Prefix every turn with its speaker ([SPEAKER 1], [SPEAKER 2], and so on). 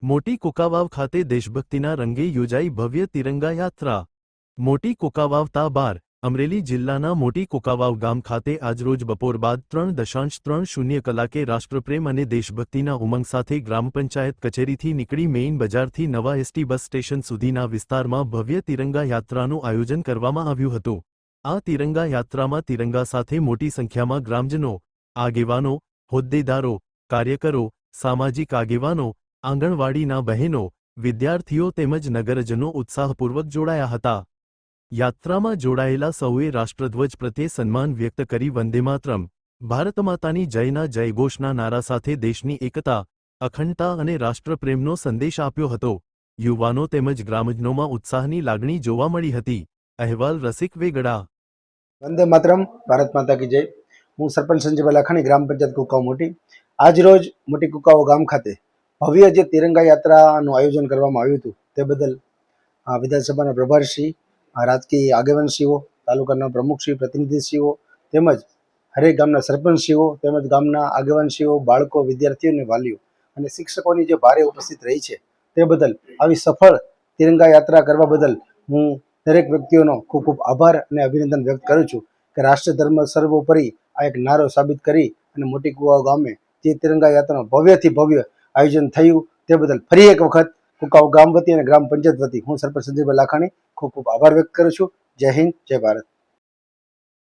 [SPEAKER 1] મોટી કુકાવાવ ખાતે દેશભક્તિના રંગે યોજાઈ ભવ્ય તિરંગા યાત્રા। મોટી કુકાવાવ તા 12 અમરેલી જિલ્લાના મોટી કુકાવાવ ગામ ખાતે આજરોજ બપોર બાદ 3:30 કલાકે રાષ્ટ્રપ્રેમ અને દેશભક્તિના ઉમંગ સાથે ગ્રામ પંચાયત કચેરીથી નીકળી મેઇન બજારથી નવા એસટી બસ સ્ટેશન સુધીના વિસ્તારમાં ભવ્ય તિરંગા યાત્રાનું આયોજન કરવામાં આવ્યું હતું। આ તિરંગા યાત્રામાં તિરંગા સાથે મોટી સંખ્યામાં ગ્રામજનો, આગેવાનો, હોદ્દેદારો, કાર્યકરો, સામાજિક આગેવાનો, આંગણવાડીના બહેનો, વિદ્યાર્થીઓ તેમજ નગરજનો ઉત્સાહપૂર્વક જોડાયા હતા। યાત્રામાં જોડાયેલા સૌએ રાષ્ટ્રધ્વજ પ્રત્યે સન્માન વ્યક્ત કરી વંદે માતરમ, ભારત માતાની જયના જયઘોષના નારા સાથે દેશની એકતા, અખંડતા અને રાષ્ટ્રપ્રેમનો સંદેશ આપ્યો હતો। યુવાનો તેમજ ગ્રામજનોમાં ઉત્સાહની લાગણી જોવા મળી હતી। અહેવાલ રસિક વેગડા।
[SPEAKER 2] વંદે માતરમ, ભારત માતા કી જય। હું સરપંચ સંજયભાઈ લાખાણી, ગ્રામ પંચાયત કુકાવ મોટી। આજ રોજ મોટી કુકાવ ગામ ખાતે ભવ્ય જે તિરંગા યાત્રાનું આયોજન કરવામાં આવ્યું હતું તે બદલ વિધાનસભાના પ્રભારીશ્રી, રાજકીય આગેવાનશ્રીઓ, તાલુકાના પ્રમુખશ્રી, પ્રતિનિધિશ્રીઓ તેમજ હરેક ગામના સરપંચશ્રીઓ તેમજ ગામના આગેવાનશ્રીઓ, બાળકો, વિદ્યાર્થીઓ અને વાલીઓ અને શિક્ષકોની જે ભારે ઉપસ્થિત રહી છે તે બદલ આવી સફળ તિરંગા યાત્રા કરવા બદલ હું દરેક વ્યક્તિઓનો ખૂબ ખૂબ આભાર અને અભિનંદન વ્યક્ત કરું છું કે રાષ્ટ્ર ધર્મ સર્વોપરી આ એક નારો સાબિત કરી અને મોટી કુકાવ ગામે જે તિરંગા યાત્રાનું ભવ્યથી ભવ્ય આયોજન થયું તે બદલ ફરી એક વખત કુકાવ ગામ વતી અને ગ્રામ પંચાયત વતી હું સરપંચ સંજયભાઈ લાખાણી ખૂબ ખૂબ આભાર વ્યક્ત કરું છું। જય હિન્દ, જય ભારત।